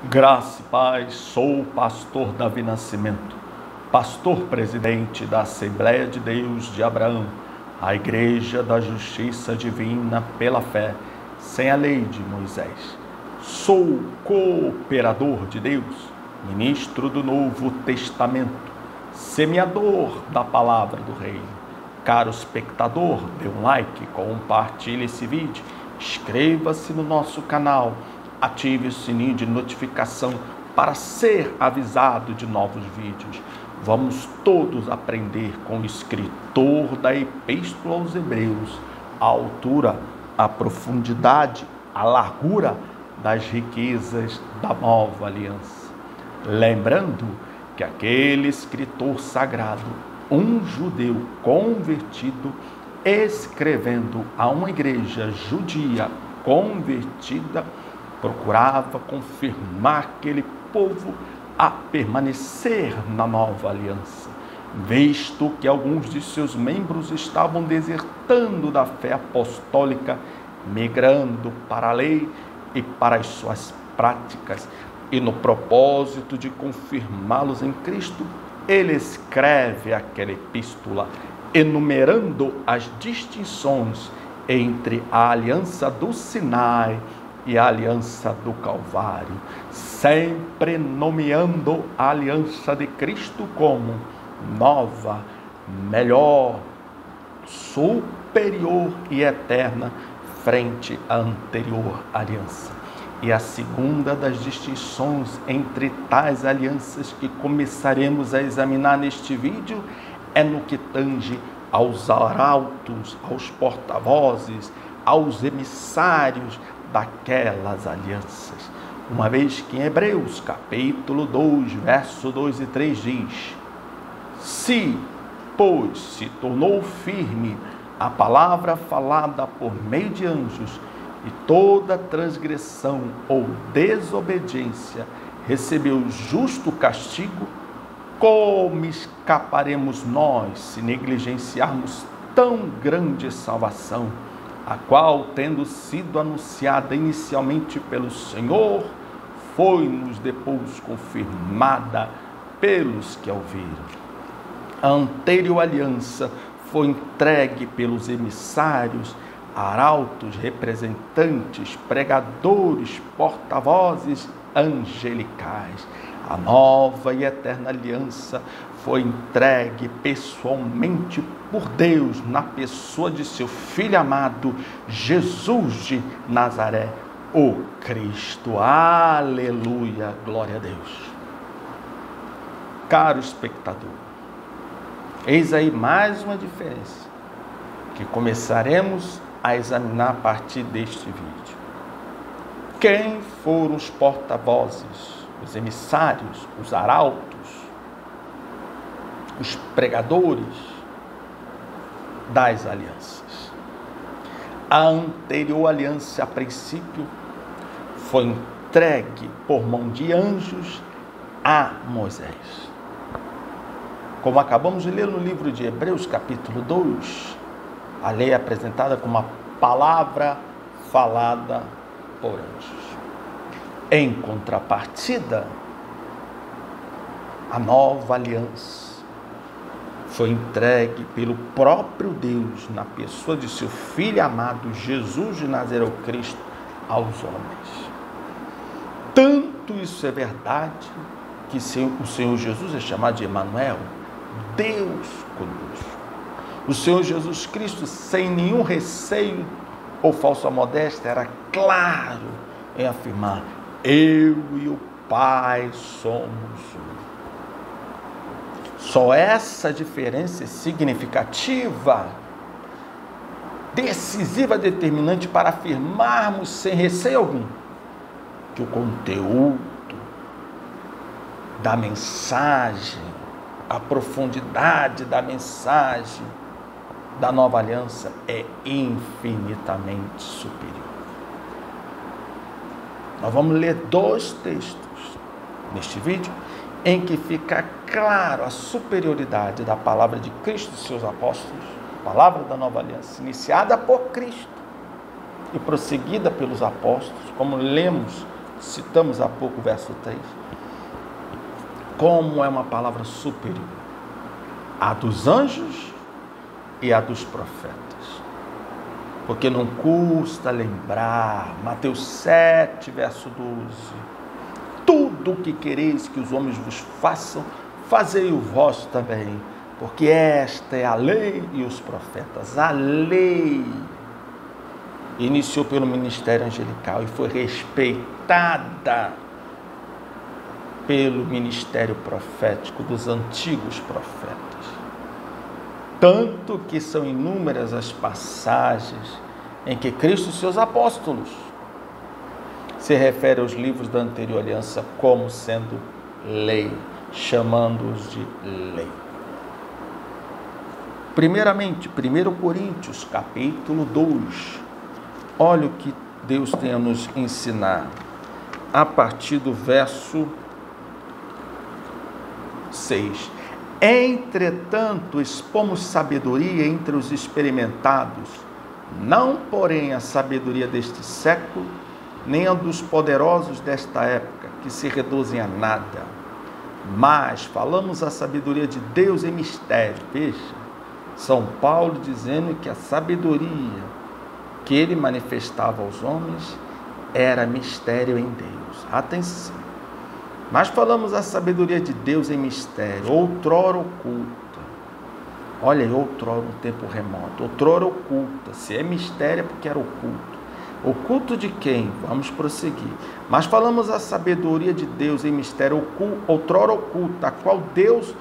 Graça e paz, sou o pastor Davi Nascimento, pastor presidente da Assembleia de Deus de Abraão, a Igreja da Justiça Divina pela fé, sem a lei de Moisés. Sou cooperador de Deus, ministro do Novo Testamento, semeador da palavra do Reino. Caro espectador, dê um like, compartilhe esse vídeo, inscreva-se no nosso canal, ative o sininho de notificação para ser avisado de novos vídeos. Vamos todos aprender com o escritor da Epístola aos Hebreus, a altura, a profundidade, a largura das riquezas da nova aliança. Lembrando que aquele escritor sagrado, um judeu convertido, escrevendo a uma igreja judia convertida, procurava confirmar aquele povo a permanecer na nova aliança, visto que alguns de seus membros estavam desertando da fé apostólica, migrando para a lei e para as suas práticas, e no propósito de confirmá-los em Cristo, ele escreve aquela epístola, enumerando as distinções entre a aliança do Sinai e a aliança do Calvário, sempre nomeando a aliança de Cristo como nova, melhor, superior e eterna frente à anterior aliança. E a segunda das distinções entre tais alianças que começaremos a examinar neste vídeo é no que tange aos arautos, aos porta-vozes, aos emissários daquelas alianças. Uma vez que em Hebreus capítulo 2, verso 2 e 3 diz: se, pois, se tornou firme a palavra falada por meio de anjos, e toda transgressão ou desobediência recebeu justo castigo, como escaparemos nós se negligenciarmos tão grande salvação, a qual, tendo sido anunciada inicialmente pelo Senhor, foi-nos depois confirmada pelos que a ouviram. A anterior aliança foi entregue pelos emissários, arautos, representantes, pregadores, porta-vozes angelicais. A nova e eterna aliança foi entregue pessoalmente por Deus na pessoa de seu Filho amado, Jesus de Nazaré, o Cristo. Aleluia, glória a Deus. Caro espectador, eis aí mais uma diferença que começaremos a examinar a partir deste vídeo. Quem foram os porta-vozes, os emissários, os arautos, os pregadores das alianças? A anterior aliança, a princípio, foi entregue por mão de anjos a Moisés. Como acabamos de ler no livro de Hebreus, capítulo 2, a lei é apresentada como uma palavra falada por anjos. Em contrapartida, a nova aliança foi entregue pelo próprio Deus, na pessoa de seu Filho amado, Jesus de Nazaré, o Cristo, aos homens. Tanto isso é verdade, que o Senhor Jesus é chamado de Emanuel, Deus conosco. O Senhor Jesus Cristo, sem nenhum receio ou falsa modéstia, era claro em afirmar: eu e o Pai somos um. Só essa diferença é significativa, decisiva, determinante para afirmarmos sem receio algum que o conteúdo da mensagem, a profundidade da mensagem da nova aliança é infinitamente superior. Nós vamos ler dois textos neste vídeo em que fica claro a superioridade da palavra de Cristo e seus apóstolos, a palavra da nova aliança, iniciada por Cristo e prosseguida pelos apóstolos, como lemos citamos há pouco o verso 3, como é uma palavra superior à dos anjos e à dos profetas. Porque não custa lembrar, Mateus 7, verso 12, tudo o que quereis que os homens vos façam, fazei-o vós também, porque esta é a lei e os profetas. A lei iniciou pelo ministério angelical e foi respeitada pelo ministério profético dos antigos profetas. Tanto que são inúmeras as passagens em que Cristo e seus apóstolos se refere aos livros da anterior aliança como sendo lei, chamando-os de lei. Primeiramente, 1 Coríntios, capítulo 2. Olha o que Deus tem a nos ensinar. A partir do verso 6. Entretanto, expomos sabedoria entre os experimentados, não, porém, a sabedoria deste século, nem a dos poderosos desta época, que se reduzem a nada. Mas falamos a sabedoria de Deus em mistério. Veja, São Paulo dizendo que a sabedoria que ele manifestava aos homens era mistério em Deus. Atenção! Mas falamos a sabedoria de Deus em mistério, outrora oculta. Olha aí, outrora, no tempo remoto. Outrora oculta. Se é mistério é porque era oculto. Oculto de quem? Vamos prosseguir. Mas falamos a sabedoria de Deus em mistério, outrora oculta, a qual Deus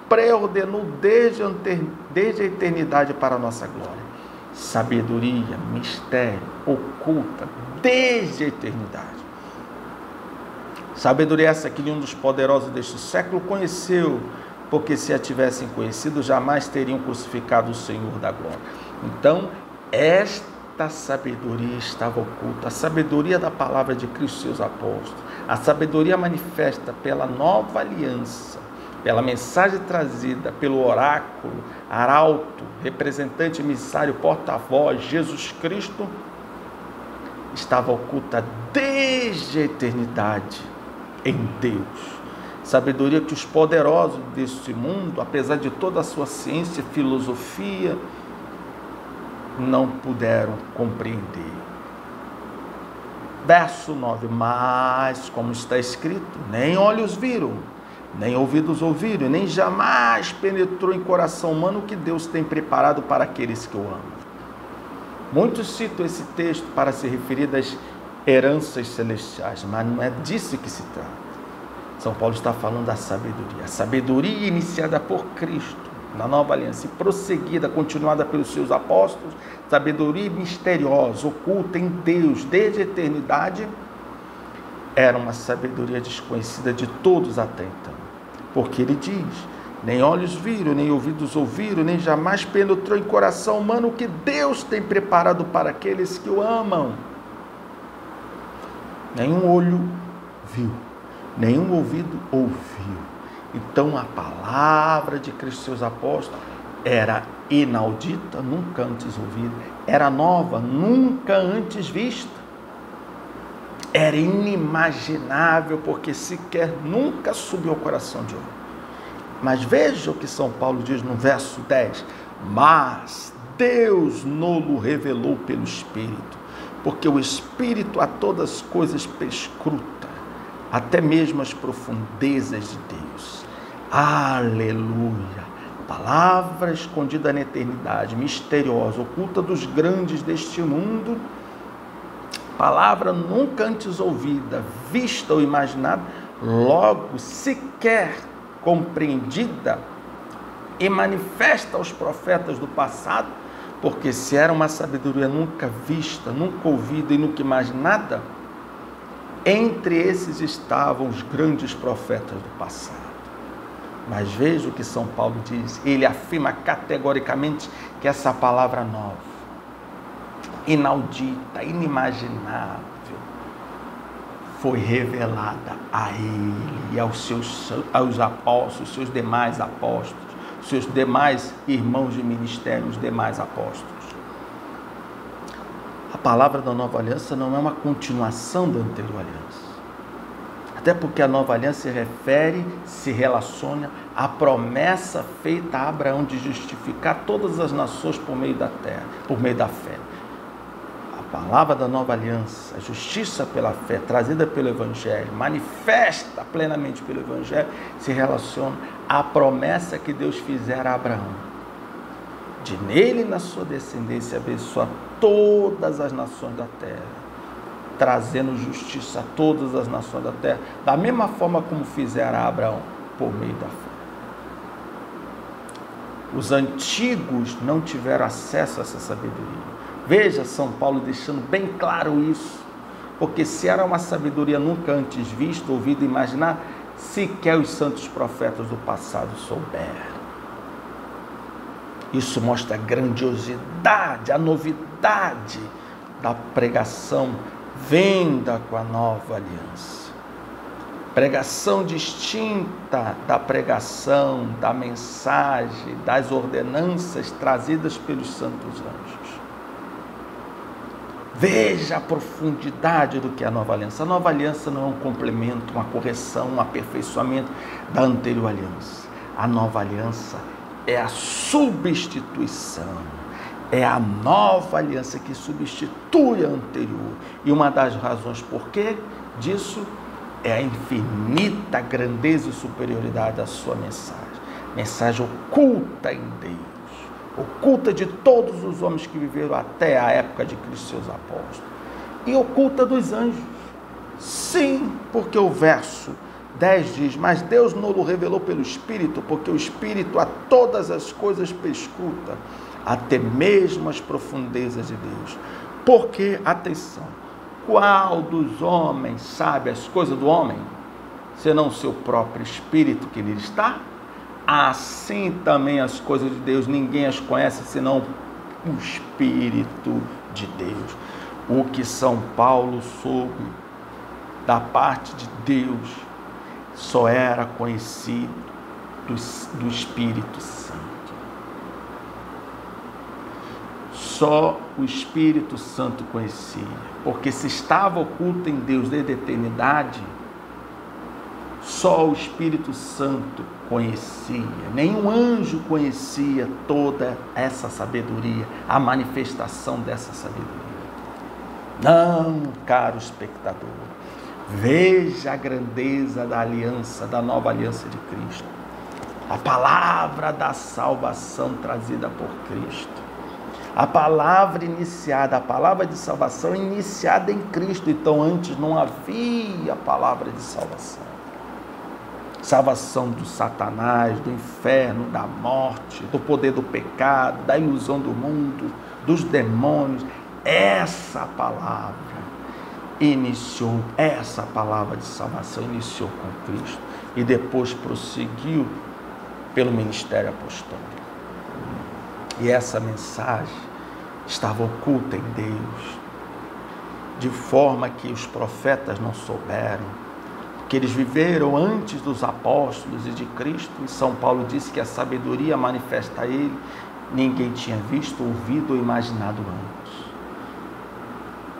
preordenou desde a eternidade para a nossa glória. Sabedoria, mistério, oculta, desde a eternidade. Sabedoria essa que nenhum dos poderosos deste século conheceu, porque se a tivessem conhecido, jamais teriam crucificado o Senhor da glória. Então, esta sabedoria estava oculta, a sabedoria da palavra de Cristo e seus apóstolos, a sabedoria manifesta pela nova aliança, pela mensagem trazida pelo oráculo, arauto, representante, emissário, porta-voz, Jesus Cristo, estava oculta desde a eternidade em Deus. Sabedoria que os poderosos deste mundo, apesar de toda a sua ciência e filosofia, não puderam compreender. Verso 9, mas, como está escrito, nem olhos viram, nem ouvidos ouviram, nem jamais penetrou em coração humano o que Deus tem preparado para aqueles que o amam. Muitos citam esse texto para se referir das heranças celestiais, mas não é disso que se trata. São Paulo está falando da sabedoria. A sabedoria iniciada por Cristo na nova aliança e prosseguida, continuada pelos seus apóstolos, sabedoria misteriosa, oculta em Deus desde a eternidade, era uma sabedoria desconhecida de todos até então. Porque ele diz, nem olhos viram, nem ouvidos ouviram, nem jamais penetrou em coração humano o que Deus tem preparado para aqueles que o amam. Nenhum olho viu, nenhum ouvido ouviu. Então a palavra de Cristo e seus apóstolos era inaudita, nunca antes ouvida, era nova, nunca antes vista, era inimaginável, porque sequer nunca subiu ao coração de homem. Mas veja o que São Paulo diz no verso 10, mas Deus nolo revelou pelo Espírito, porque o Espírito a todas as coisas perscruta, até mesmo as profundezas de Deus. Aleluia! Palavra escondida na eternidade, misteriosa, oculta dos grandes deste mundo, palavra nunca antes ouvida, vista ou imaginada, logo sequer compreendida e manifesta aos profetas do passado, porque se era uma sabedoria nunca vista, nunca ouvida e nunca imaginada, entre esses estavam os grandes profetas do passado. Mas veja o que São Paulo diz, ele afirma categoricamente que essa palavra nova, inaudita, inimaginável, foi revelada a ele e aos apóstolos, seus demais apóstolos, seus demais irmãos de ministério, os demais apóstolos. A palavra da nova aliança não é uma continuação da anterior aliança. Até porque a nova aliança se relaciona à promessa feita a Abraão de justificar todas as nações por meio da terra, por meio da fé. A palavra da nova aliança, a justiça pela fé, trazida pelo Evangelho, manifesta plenamente pelo Evangelho, se relaciona à promessa que Deus fizera a Abraão, de nele e na sua descendência abençoar todas as nações da terra, trazendo justiça a todas as nações da terra, da mesma forma como fizera a Abraão por meio da fé. Os antigos não tiveram acesso a essa sabedoria. Veja São Paulo deixando bem claro isso, porque se era uma sabedoria nunca antes vista, ouvida, imaginar, sequer os santos profetas do passado souberam. Isso mostra a grandiosidade, a novidade da pregação vinda com a nova aliança. Pregação distinta da pregação, da mensagem, das ordenanças trazidas pelos santos anjos. Veja a profundidade do que é a nova aliança. A nova aliança não é um complemento, uma correção, um aperfeiçoamento da anterior aliança. A nova aliança é a substituição. É a nova aliança que substitui a anterior. E uma das razões por quê disso é a infinita grandeza e superioridade da sua mensagem. Mensagem oculta em Deus. Oculta de todos os homens que viveram até a época de Cristo, seus apóstolos. E oculta dos anjos. Sim, porque o verso 10 diz, mas Deus não o revelou pelo Espírito, porque o Espírito a todas as coisas perscruta, até mesmo as profundezas de Deus. Porque, atenção, qual dos homens sabe as coisas do homem, senão o seu próprio Espírito que nele está? Assim também as coisas de Deus, ninguém as conhece, senão o Espírito de Deus. O que São Paulo soube da parte de Deus, só era conhecido do Espírito Santo. Só o Espírito Santo conhecia, porque se estava oculto em Deus desde a eternidade, só o Espírito Santo conhecia, nenhum anjo conhecia toda essa sabedoria, a manifestação dessa sabedoria. Não, caro espectador, veja a grandeza da aliança, da nova aliança de Cristo, a palavra da salvação trazida por Cristo, a palavra iniciada, a palavra de salvação iniciada em Cristo. Então antes não havia palavra de salvação. Salvação do Satanás, do inferno, da morte, do poder do pecado, da ilusão do mundo, dos demônios. Essa palavra iniciou, essa palavra de salvação iniciou com Cristo e depois prosseguiu pelo ministério apostólico. E essa mensagem estava oculta em Deus, de forma que os profetas não souberam, que eles viveram antes dos apóstolos e de Cristo. E São Paulo disse que a sabedoria manifesta a ele, ninguém tinha visto, ouvido ou imaginado antes.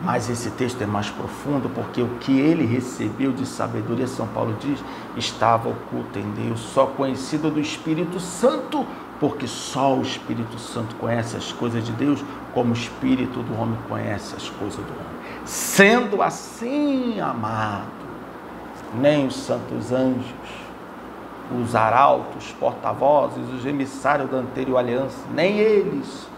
Mas esse texto é mais profundo, porque o que ele recebeu de sabedoria, São Paulo diz, estava oculto em Deus, só conhecido do Espírito Santo, porque só o Espírito Santo conhece as coisas de Deus, como o Espírito do homem conhece as coisas do homem. Sendo assim, amado, nem os santos anjos, os arautos, porta-vozes, os emissários da anterior aliança, nem eles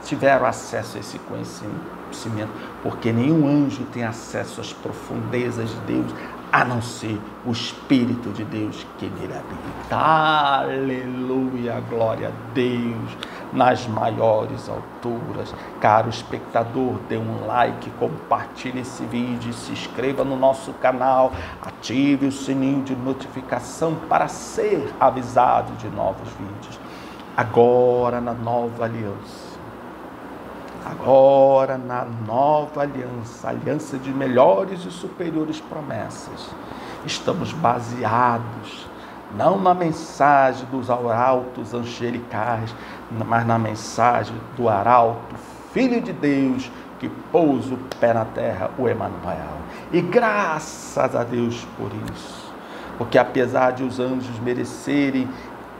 tiveram acesso a esse conhecimento, porque nenhum anjo tem acesso às profundezas de Deus, a não ser o Espírito de Deus que nele habita. Aleluia, glória a Deus nas maiores alturas. Caro espectador, dê um like, compartilhe esse vídeo, se inscreva no nosso canal, ative o sininho de notificação para ser avisado de novos vídeos. Agora na nova aliança, aliança de melhores e superiores promessas, estamos baseados não na mensagem dos arautos angelicais, mas na mensagem do arauto, Filho de Deus, que pôs o pé na terra, o Emanuel. E graças a Deus por isso, porque apesar de os anjos merecerem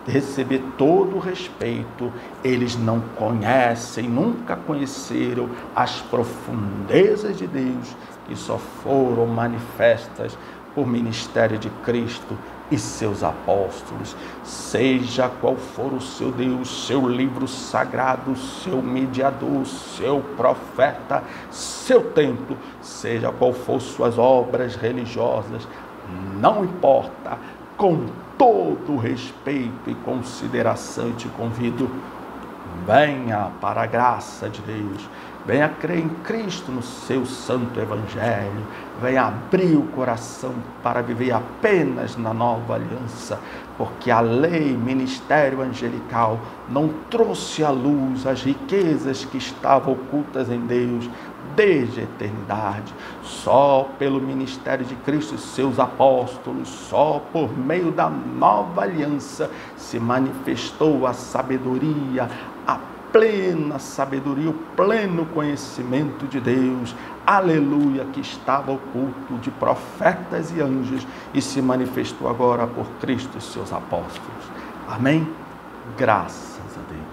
receber todo o respeito, eles não conhecem, nunca conheceram as profundezas de Deus, que só foram manifestas por ministério de Cristo e seus apóstolos. Seja qual for o seu Deus, seu livro sagrado, seu mediador, seu profeta, seu templo, seja qual for suas obras religiosas, não importa, com todo respeito e consideração, eu te convido, venha para a graça de Deus, venha crer em Cristo no seu santo evangelho, venha abrir o coração para viver apenas na nova aliança, porque a lei, ministério angelical, não trouxe à luz as riquezas que estavam ocultas em Deus desde a eternidade. Só pelo ministério de Cristo e seus apóstolos, só por meio da nova aliança se manifestou a sabedoria, a plena sabedoria, o pleno conhecimento de Deus, aleluia, que estava oculto de profetas e anjos e se manifestou agora por Cristo e seus apóstolos. Amém? Graças a Deus.